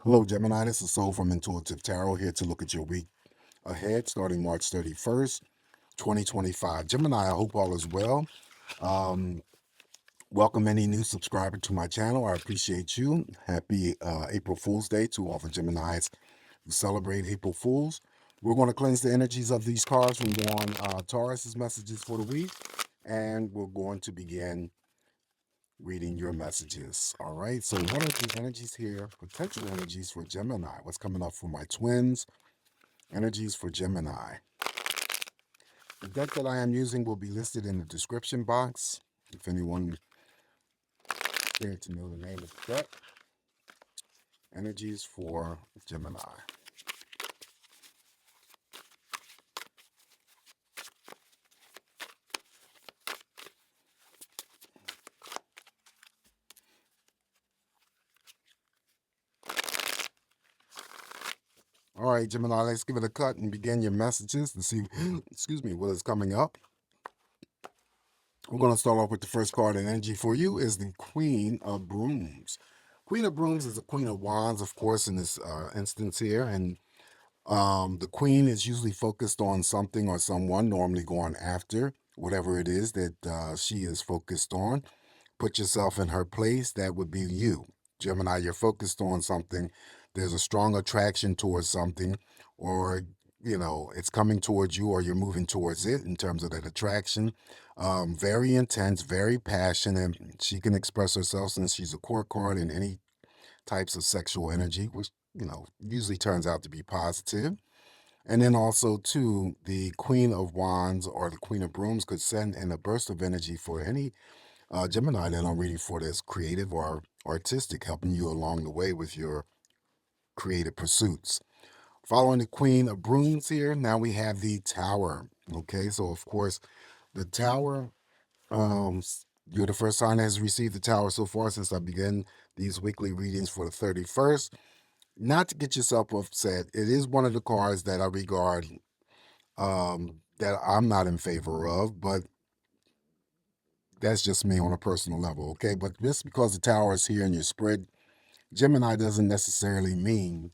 Hello, Gemini. This is Soul from Intuitive Tarot here to look at your week ahead starting March 31st, 2025. Gemini, I hope all is well. Um, Welcome any new subscriber to my channel. I appreciate you. Happy April Fool's Day to all the Geminis who celebrate April Fools. We're going to cleanse the energies of these cards from Taurus's messages for the week, and we're going to begin reading your messages. All right. So, what are the energies here? Potential energies for Gemini. What's coming up for my twins? Energies for Gemini. The deck that I am using will be listed in the description box. If anyone cares to know the name of the deck. Energies for Gemini. All right, Gemini, let's give it a cut and begin your messages to see, excuse me, what is coming up. We're going to start off with the first card in energy for you is the Queen of Brooms. Queen of Brooms is the Queen of Wands, of course, in this instance here. And the Queen is usually focused on something or someone, normally going after whatever it is that she is focused on. Put yourself in her place. That would be you. Gemini, you're focused on something. There's a strong attraction towards something, or it's coming towards you, or you're moving towards it in terms of that attraction. Very intense, very passionate. She can express herself since she's a court card in any types of sexual energy, which usually turns out to be positive. And then also too, the Queen of Wands or the Queen of Brooms could send in a burst of energy for any Gemini that I'm reading for that's creative or artistic, helping you along the way with your creative pursuits. Following the Queen of Brooms here, now we have the Tower. Okay, so of course, the Tower, you're the first sign that has received the Tower so far since I began these weekly readings for the 31st. Not to get yourself upset, it is one of the cards that I regard that I'm not in favor of, but that's just me on a personal level, okay? But just because the Tower is here in your spread, Gemini doesn't necessarily mean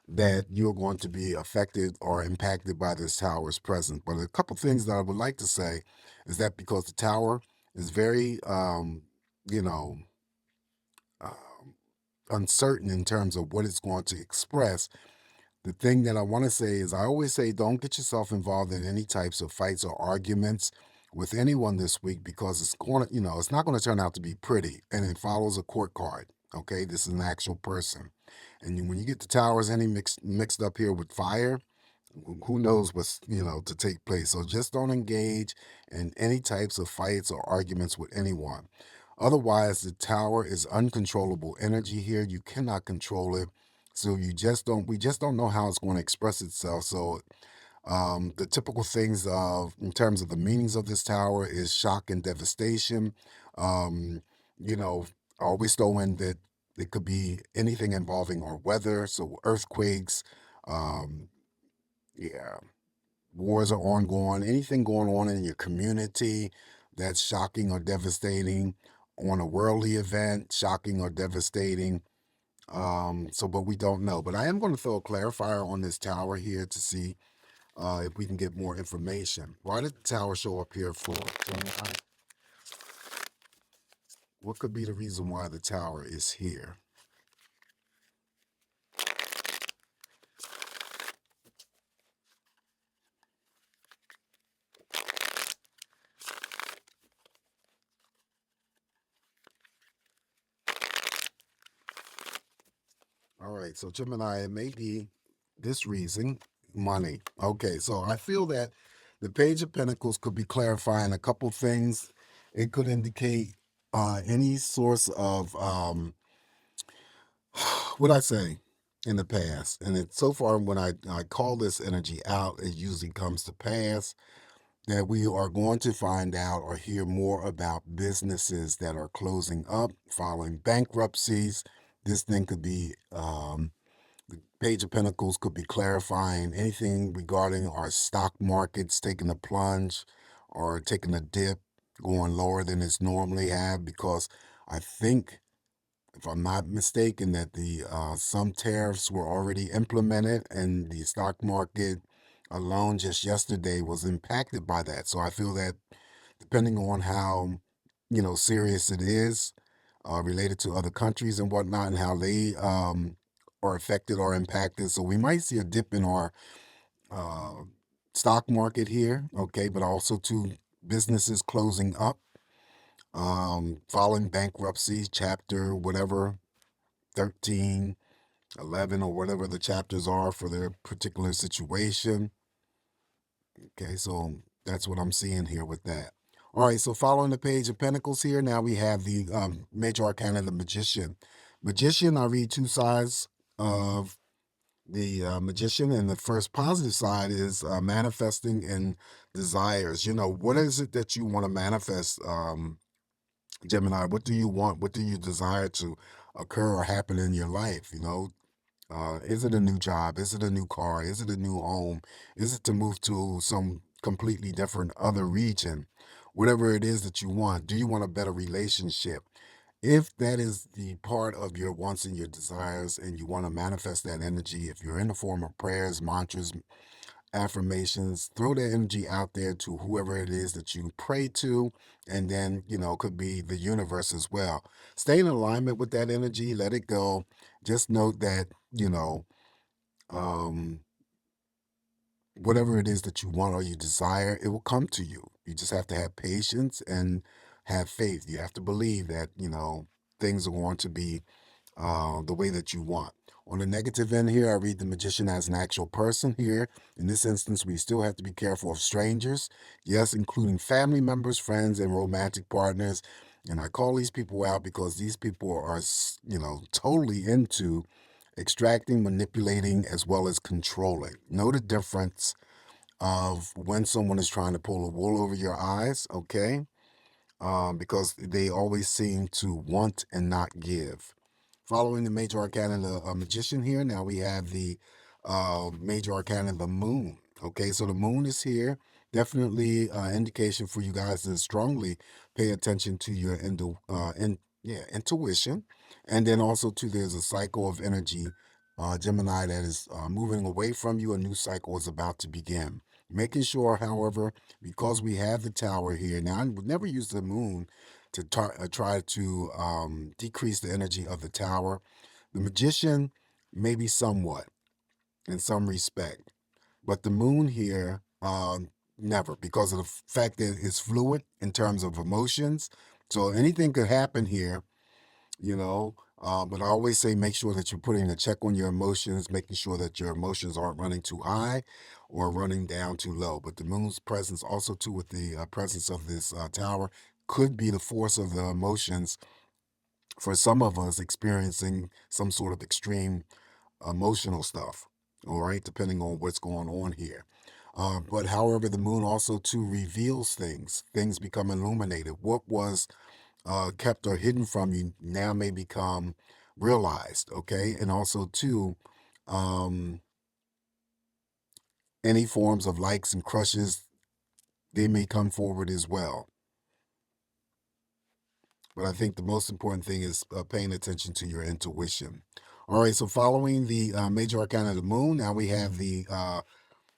that you're going to be affected or impacted by this Tower's presence. But a couple things that I would like to say is that because the Tower is very, you know, uncertain in terms of what it's going to express, the thing that I want to say is I always say don't get yourself involved in any types of fights or arguments with anyone this week because it's going to, it's not going to turn out to be pretty. And it follows a court card. Okay, this is an actual person. And when you get the Towers any mixed up here with fire, who knows what's to take place. So just don't engage in any types of fights or arguments with anyone. Otherwise, the Tower is uncontrollable energy here. You cannot control it. So we just don't know how it's going to express itself. So the typical things in terms of the meanings of this Tower is shock and devastation. Um, you know, always throw in that it could be anything involving our weather. So earthquakes, um, yeah, wars are ongoing, anything going on in your community that's shocking or devastating, on a worldly event, shocking or devastating. But we don't know. But I am going to throw a clarifier on this Tower here to see if we can get more information. Why did the Tower show up here for? What could be the reason why the Tower is here? All right, so Gemini, it may be this reason, money. Okay, so I feel that the Page of Pentacles could be clarifying a couple things. It could indicate any source of what I say in the past. And so far, when I call this energy out, it usually comes to pass that we are going to find out or hear more about businesses that are closing up following bankruptcies. This thing could be the Page of Pentacles could be clarifying anything regarding our stock markets taking a plunge or taking a dip, going lower than it's normally have, because I think if I'm not mistaken, that the some tariffs were already implemented, and the stock market alone just yesterday was impacted by that. So I feel that depending on how serious it is, related to other countries and whatnot, and how they are affected or impacted. So we might see a dip in our uh, stock market here, okay, but also to businesses closing up, following bankruptcy, chapter whatever, 13, 11, or whatever the chapters are for their particular situation. Okay, so that's what I'm seeing here with that. All right, so following the Page of Pentacles here, now we have the Major Arcana, the Magician. Magician, I read two sides of the Magician, and the first positive side is manifesting and desires. What is it that you want to manifest, Gemini? What do you want? What do you desire to occur or happen in your life? Is it a new job? Is it a new car? Is it a new home? Is it to move to some completely different other region? Whatever it is that you want, do you want a better relationship? If that is the part of your wants and your desires, and you want to manifest that energy, if you're in the form of prayers, mantras, affirmations, throw that energy out there to whoever it is that you pray to, and then, could be the universe as well. Stay in alignment with that energy, let it go. Just note that, um, whatever it is that you want or you desire, it will come to you. You just have to have patience and have faith. You have to believe that, things are going to be the way that you want. On the negative end here, I read the Magician as an actual person here. In this instance, we still have to be careful of strangers, yes, including family members, friends, and romantic partners. And I call these people out because these people are, totally into extracting, manipulating, as well as controlling. Know the difference of when someone is trying to pull the wool over your eyes, okay? Because they always seem to want and not give. Following the Major Arcana, the Magician here, now we have the Major Arcana, the Moon. Okay, so the Moon is here. Definitely indication for you guys to strongly pay attention to your intuition. And then also, too, there's a cycle of energy, Gemini, that is moving away from you. A new cycle is about to begin. Making sure, however, because we have the Tower here, now I would never use the Moon to try to decrease the energy of the Tower. The Magician, maybe somewhat in some respect, but the Moon here, never, because of the fact that it's fluid in terms of emotions. So anything could happen here, you know. But I always say make sure that you're putting a check on your emotions, making sure that your emotions aren't running too high or running down too low. But the Moon's presence also, too, with the presence of this Tower, could be the force of the emotions for some of us experiencing some sort of extreme emotional stuff, all right, depending on what's going on here. But however, the Moon also too reveals things. Things become illuminated. What was kept or hidden from you now may become realized, okay? And also too, um, any forms of likes and crushes, they may come forward as well. But I think the most important thing is paying attention to your intuition. All right, so following the Major Arcana of the Moon, now we have the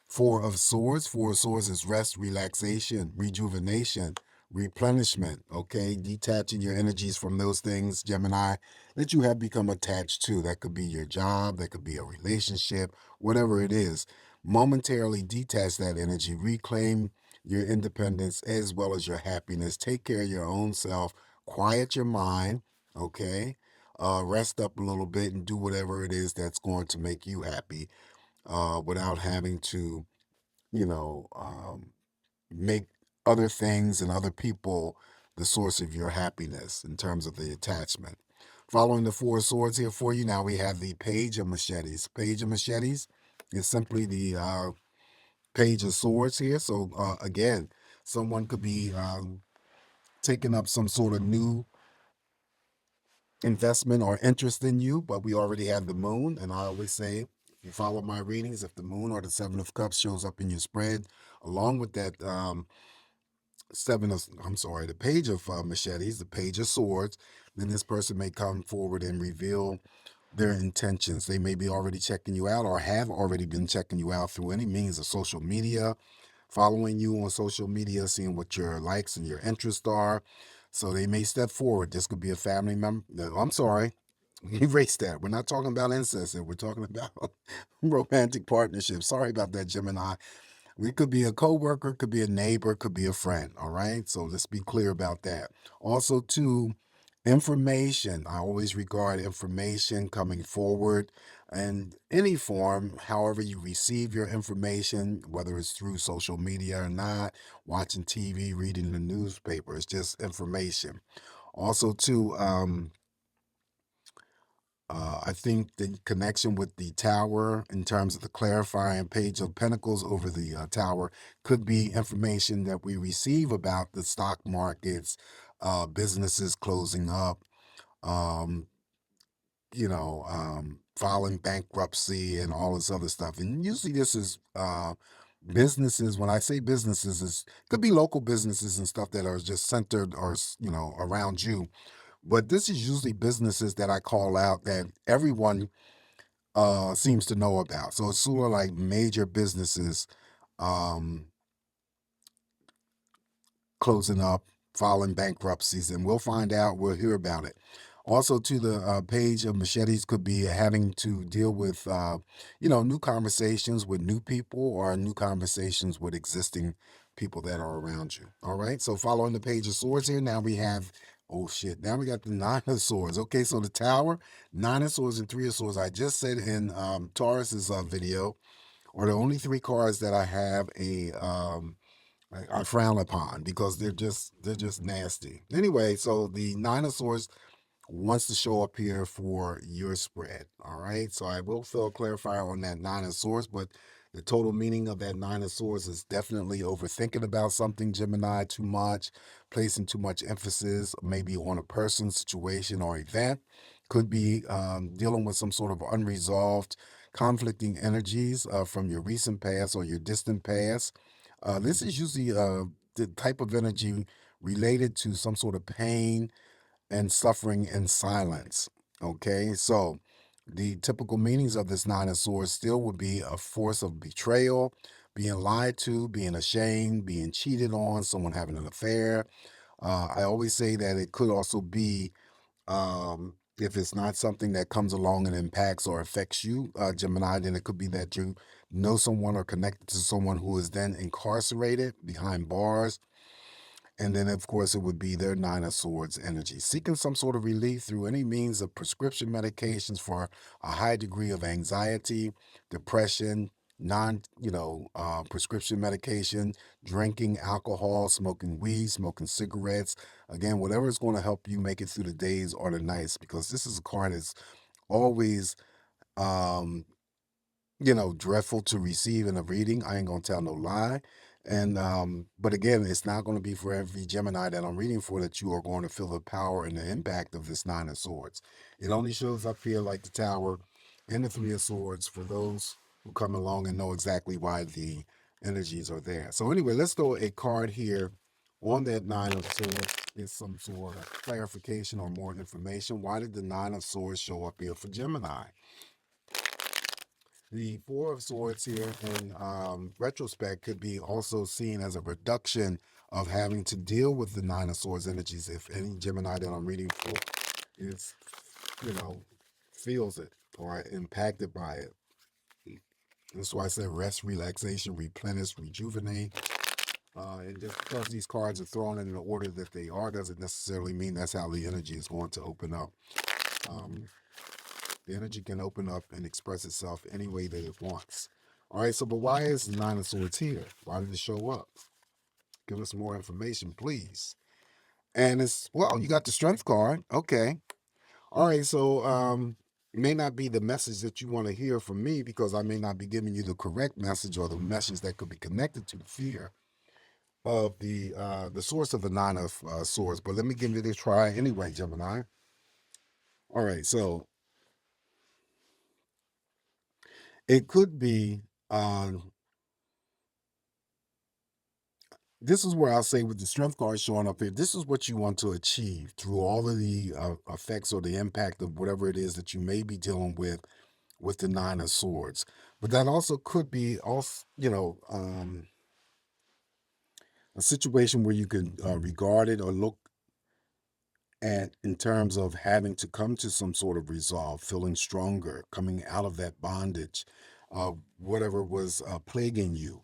Four of Swords. Four of Swords is rest, relaxation, rejuvenation, replenishment. Okay, detaching your energies from those things, Gemini, that you have become attached to. That could be your job, that could be a relationship, whatever it is. Momentarily detach that energy, reclaim your independence as well as your happiness. Take care of your own self, quiet your mind, okay? Rest up a little bit and do whatever it is that's going to make you happy, without having to, you know, make other things and other people the source of your happiness in terms of the attachment. Following the Four of Swords here for you, now we have the Page of Machetes. Page of Machetes is simply the Page of Swords here. So again, someone could be taking up some sort of new investment or interest in you, but we already have the Moon. And I always say, if you follow my readings, if the Moon or the Seven of Cups shows up in your spread, along with that the page of machetes, the page of swords, then this person may come forward and reveal their intentions. They may be already checking you out or have already been checking you out through any means of social media, following you on social media, seeing what your likes and your interests are. So they may step forward. This could be a family member. No, I'm sorry. Erase that. We're not talking about incest here. We're talking about romantic partnerships. Sorry about that, Gemini. We could be a coworker, could be a neighbor, could be a friend. All right. So let's be clear about that. Also, too, information. I always regard information coming forward in any form, however you receive your information, whether it's through social media or not, watching TV, reading the newspaper. It's just information. Also, too, I think the connection with the tower in terms of the clarifying page of pentacles over the tower could be information that we receive about the stock markets, businesses closing up, um, filing bankruptcy and all this other stuff. And usually this is businesses. When I say businesses, it could be local businesses and stuff that are just centered or, around you. But this is usually businesses that I call out that everyone seems to know about. So it's sort of like major businesses um, closing up, filing bankruptcies, and we'll find out. We'll hear about it. Also, to the page of machetes could be having to deal with, new conversations with new people or new conversations with existing people that are around you. All right. So following the page of swords here, now we have, oh shit, now we got the nine of swords. Okay. So the tower, nine of swords and three of swords. I just said in Taurus's video, are the only three cards that I have I frown upon because they're just nasty. Anyway, so the nine of swords wants to show up here for your spread. All right. So I will fill a clarifier on that nine of swords, but the total meaning of that nine of swords is definitely overthinking about something, Gemini, too much, placing too much emphasis, maybe on a person, situation, or event. Could be dealing with some sort of unresolved, conflicting energies from your recent past or your distant past. This is usually the type of energy related to some sort of pain and suffering in silence. Okay, so the typical meanings of this nine of swords still would be a force of betrayal, being lied to, being ashamed, being cheated on, someone having an affair. I always say that it could also be, if it's not something that comes along and impacts or affects you, Gemini, then it could be that you know someone or connected to someone who is then incarcerated behind bars, and then, of course, it would be their nine of swords energy, seeking some sort of relief through any means of prescription medications for a high degree of anxiety, depression, prescription medication, drinking alcohol, smoking weed, smoking cigarettes. Again, whatever is going to help you make it through the days or the nights, because this is a card that's always um, dreadful to receive in a reading. I ain't gonna tell no lie. And but again, it's not gonna be for every Gemini that I'm reading for that you are going to feel the power and the impact of this nine of swords. It only shows up here like the tower and the three of swords for those who come along and know exactly why the energies are there. So anyway, let's throw a card here on that nine of swords. Is some sort of clarification or more information. Why did the nine of swords show up here for Gemini? The Four of Swords here in retrospect could be also seen as a reduction of having to deal with the Nine of Swords energies. If any Gemini that I'm reading for is, you know, feels it or impacted by it. That's why I said rest, relaxation, replenish, rejuvenate. And just because these cards are thrown in the order that they are doesn't necessarily mean that's how the energy is going to open up. Um, The energy can open up and express itself any way that it wants. All right, so but why is the Nine of Swords here? Why did it show up? Give us more information, please. And it's, well, you got the Strength card. Okay. All right, so it may not be the message that you want to hear from me because I may not be giving you the correct message or the message that could be connected to the fear of the source of the Nine of Swords. But let me give it a try anyway, Gemini. All right, so it could be this is where I'll say with the strength card showing up here, this is what you want to achieve through all of the effects or the impact of whatever it is that you may be dealing with the Nine of Swords. But that also could be also, a situation where you could regard it or look at in terms of having to come to some sort of resolve, feeling stronger, coming out of that bondage, whatever was plaguing you,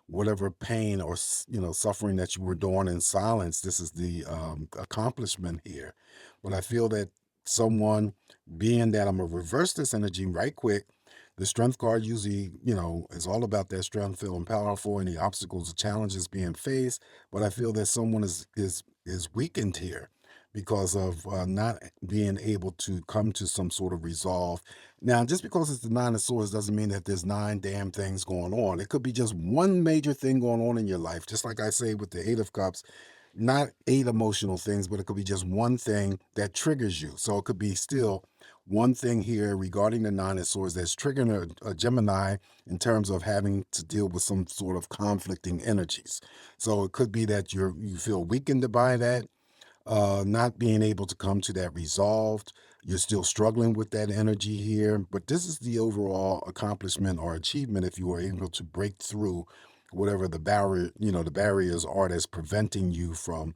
whatever pain or suffering that you were doing in silence. This is the accomplishment here. But I feel that someone, being that I'm gonna reverse this energy right quick. The strength card usually, is all about that strength, feeling powerful, any obstacles or challenges being faced. But I feel that someone is weakened here because of not being able to come to some sort of resolve. Now, just because it's the Nine of Swords doesn't mean that there's nine damn things going on. It could be just one major thing going on in your life. Just like I say with the Eight of Cups, not eight emotional things, but it could be just one thing that triggers you. So it could be still one thing here regarding the Nine of Swords that's triggering a Gemini in terms of having to deal with some sort of conflicting energies. So it could be that you feel weakened by that, not being able to come to that resolved. You're still struggling with that energy here, but this is the overall accomplishment or achievement if you are able to break through whatever the barrier, the barriers are that's preventing you from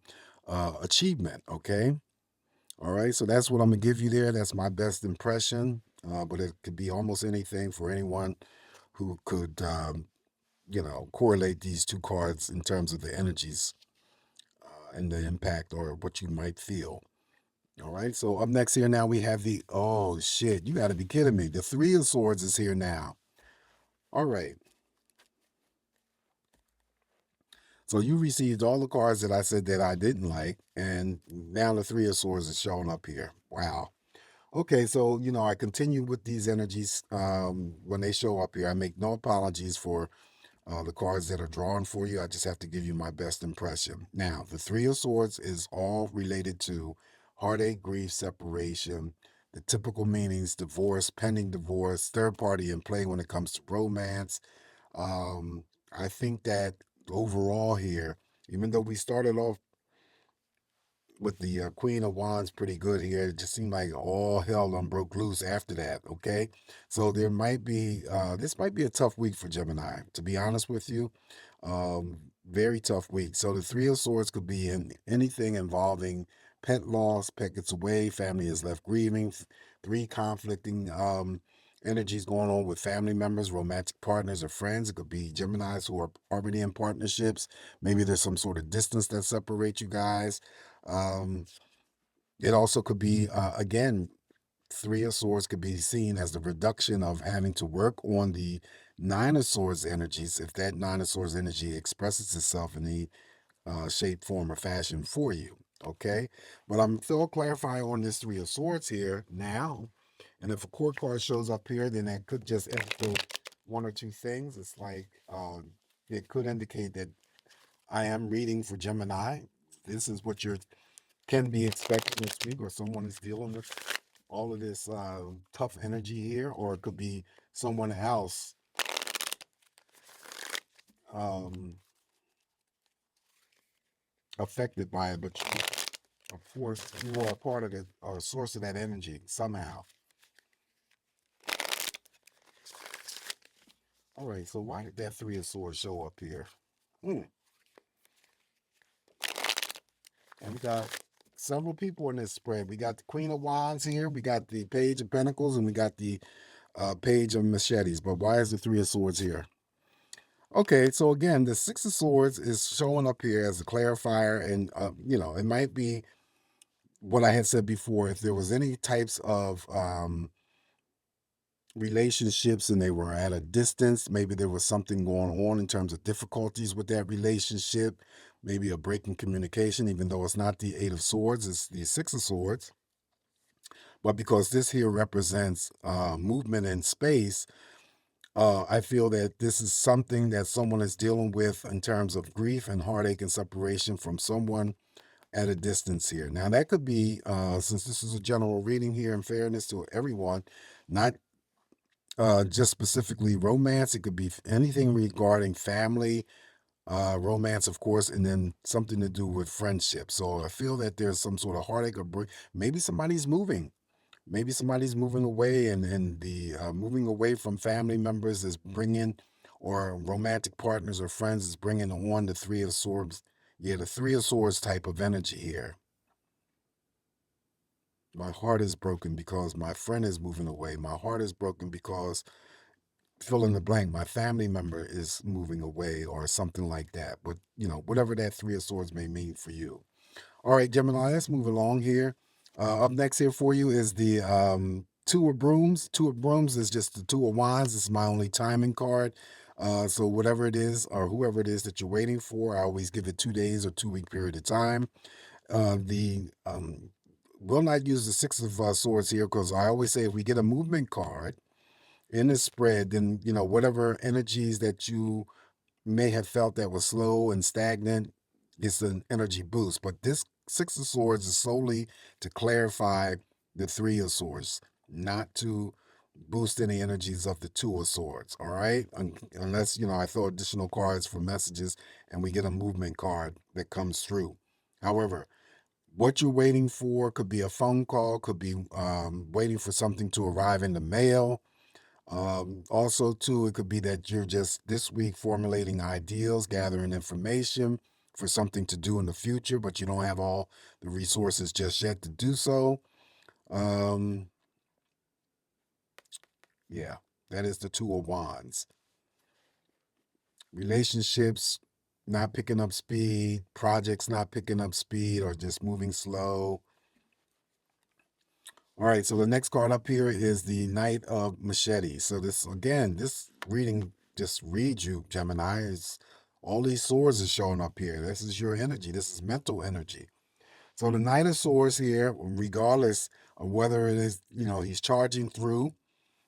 achievement. Okay. All right. So that's what I'm gonna give you there. That's my best impression. But it could be almost anything for anyone who could, correlate these two cards in terms of the energies and the impact or what you might feel. All right, so up next here now we have oh shit, you got to be kidding me. The Three of Swords is here now. All right, so you received all the cards that I said that I didn't like, and now the Three of Swords is showing up here. Wow. Okay, so I continue with these energies when they show up here. I make no apologies for the cards that are drawn for you. I just have to give you my best impression. Now, the Three of Swords is all related to heartache, grief, separation, the typical meanings: divorce, pending divorce, third party in play when it comes to romance. I think that overall here, even though we started off with the Queen of Wands pretty good here. It just seemed like all hell done broke loose after that. Okay, so there might be this might be a tough week for Gemini. To be honest with you, very tough week. So the Three of Swords could be in anything involving pet loss, pet gets away, family is left grieving, three conflicting energies going on with family members, romantic partners, or friends. It could be Geminis who are already in partnerships. Maybe there's some sort of distance that separates you guys. Um, it also could be, again, Three of Swords could be seen as the reduction of having to work on the Nine of Swords energies if that Nine of Swords energy expresses itself in the shape, form, or fashion for you. Okay, but I'm still clarifying on this Three of Swords here now. And if a court card shows up here, then that could just indicate one or two things. It's like it could indicate that I am reading for Gemini. This is what you can be expecting this week, or someone is dealing with all of this tough energy here, or it could be someone else um, affected by it, but of course you are a part of it or a source of that energy somehow. All right, so why did that Three of Swords show up here? Hmm. And we got several people in this spread. We got the Queen of Wands here, we got the Page of Pentacles, and we got the Page of Machetes. But why is the Three of Swords here? Okay, so again, the Six of Swords is showing up here as a clarifier, and it might be what I had said before. If there was any types of relationships and they were at a distance, maybe there was something going on in terms of difficulties with that relationship, maybe a break in communication, even though it's not the Eight of Swords, it's the Six of Swords. But because this here represents movement in space, I feel that this is something that someone is dealing with in terms of grief and heartache and separation from someone at a distance here. Now, that could be, since this is a general reading here, in fairness to everyone, not just specifically romance. It could be anything regarding family, romance, of course, and then something to do with friendship. So I feel that there's some sort of heartache or maybe somebody's moving. Maybe somebody's moving away, and the moving away from family members is bringing, or romantic partners or friends is bringing on the Three of Swords. Yeah, the Three of Swords type of energy here. My heart is broken because my friend is moving away. My heart is broken because fill in the blank, my family member is moving away or something like that. But, whatever that Three of Swords may mean for you. All right, Gemini, let's move along here. Up next here for you is the Two of Brooms. Two of Brooms is just the Two of Wands. It's my only timing card. So whatever it is or whoever it is that you're waiting for, I always give it 2 days or 2 week period of time. The Will not use the Six of Swords here because I always say if we get a movement card in the spread, then whatever energies that you may have felt that was slow and stagnant, it's an energy boost. But this Six of Swords is solely to clarify the Three of Swords, not to boost any energies of the Two of Swords. All right, unless I throw additional cards for messages and we get a movement card that comes through. However, what you're waiting for could be a phone call, could be waiting for something to arrive in the mail. Also, too, it could be that you're just this week formulating ideals, gathering information for something to do in the future, but you don't have all the resources just yet to do so. Um, yeah, that is the Two of Wands. Relationships not picking up speed, projects not picking up speed, or just moving slow. All right, so the next card up here is the Knight of Machete. So this reading just reads you, Gemini. Is all these swords are showing up here. This is your energy. This is mental energy. So the Knight of Swords here, regardless of whether it is, he's charging through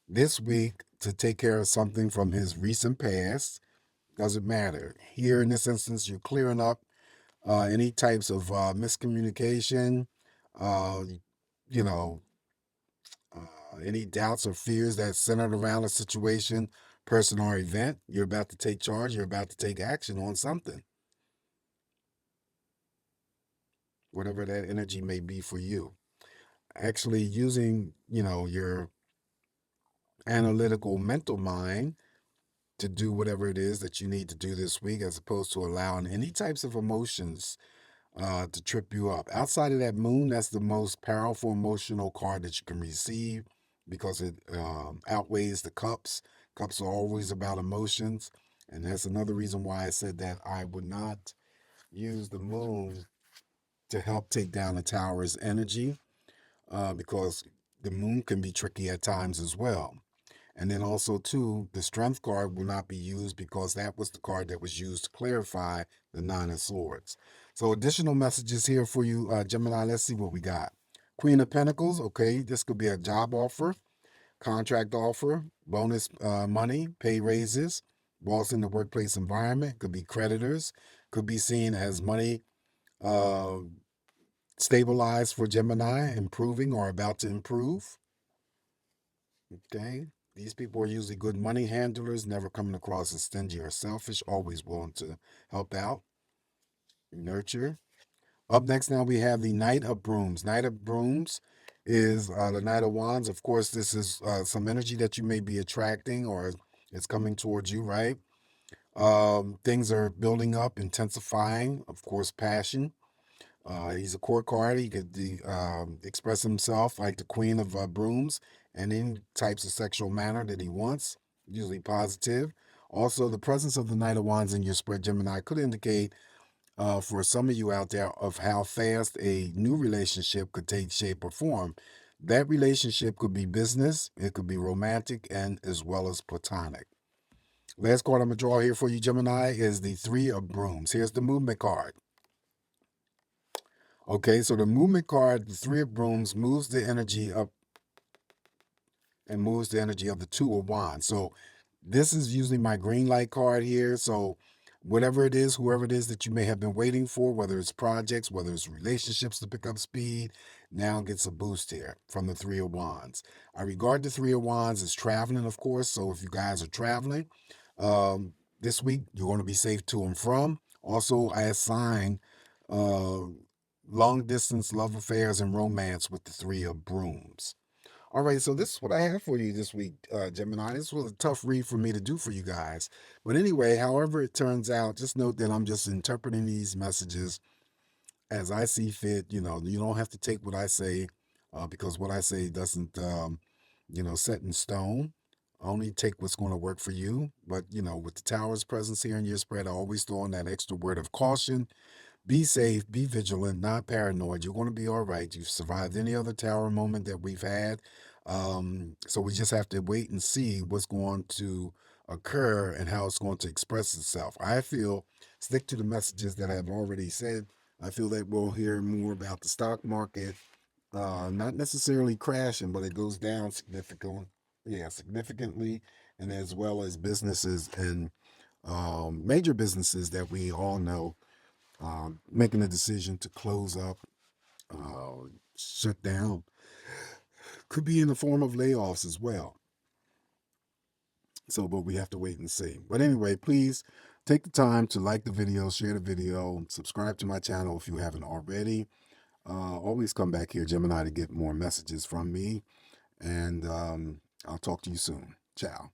this week to take care of something from his recent past, doesn't matter. Here in this instance, you're clearing up any types of miscommunication, uh, you know, any doubts or fears that centered around a situation, person, or event. You're about to take charge. You're about to take action on something, whatever that energy may be for you. Actually, using your analytical mental mind to do whatever it is that you need to do this week, as opposed to allowing any types of emotions to trip you up. Outside of that moon, that's the most powerful emotional card that you can receive because it outweighs the cups. Cups are always about emotions. And that's another reason why I said that I would not use the moon to help take down the tower's energy because the moon can be tricky at times as well. And then also, too, the strength card will not be used because that was the card that was used to clarify the Nine of Swords. So additional messages here for you, Gemini. Let's see what we got. Queen of Pentacles. Okay, this could be a job offer, contract offer, bonus money, pay raises, boss in the workplace environment. Could be creditors. Could be seen as money uh, stabilized for Gemini, improving or about to improve. Okay. These people are usually good money handlers, never coming across as stingy or selfish, always willing to help out, nurture. Up next, now we have the Knight of Brooms. Knight of Brooms is the Knight of Wands. Of course, this is some energy that you may be attracting or it's coming towards you, right? Things are building up, intensifying, of course, passion. He's a court card. He could express himself like the Queen of Brooms in any types of sexual manner that he wants, usually positive. Also, the presence of the Knight of Wands in your spread, Gemini, could indicate for some of you out there of how fast a new relationship could take shape or form. That relationship could be business, it could be romantic, and as well as platonic. Last card I'm going to draw here for you, Gemini, is the Three of Brooms. Here's the movement card. Okay, so the movement card, the Three of Brooms, moves the energy up and moves the energy of the Two of Wands. So this is usually my green light card here. So whatever it is, whoever it is that you may have been waiting for, whether it's projects, whether it's relationships to pick up speed, now gets a boost here from the Three of Wands. I regard the Three of Wands as traveling, of course. So if you guys are traveling, this week you're going to be safe to and from. Also, I assign uh, long distance love affairs and romance with the Three of Brooms. All right, so this is what I have for you this week, Gemini. This was a tough read for me to do for you guys. But anyway, however it turns out, just note that I'm just interpreting these messages as I see fit. You don't have to take what I say because what I say doesn't, set in stone. Only take what's going to work for you. But, with the Tower's presence here in your spread, I always throw in that extra word of caution. Be safe, be vigilant, not paranoid. You're going to be all right. You've survived any other tower moment that we've had. So we just have to wait and see what's going to occur and how it's going to express itself. I feel, stick to the messages that I've already said. I feel that we'll hear more about the stock market, not necessarily crashing, but it goes down significantly. Yeah, significantly, and as well as businesses and major businesses that we all know making a decision to close up, shut down, could be in the form of layoffs as well. So, but we have to wait and see. But anyway, please take the time to like the video, share the video, subscribe to my channel if you haven't already. Always come back here, Gemini, to get more messages from me. And I'll talk to you soon. Ciao.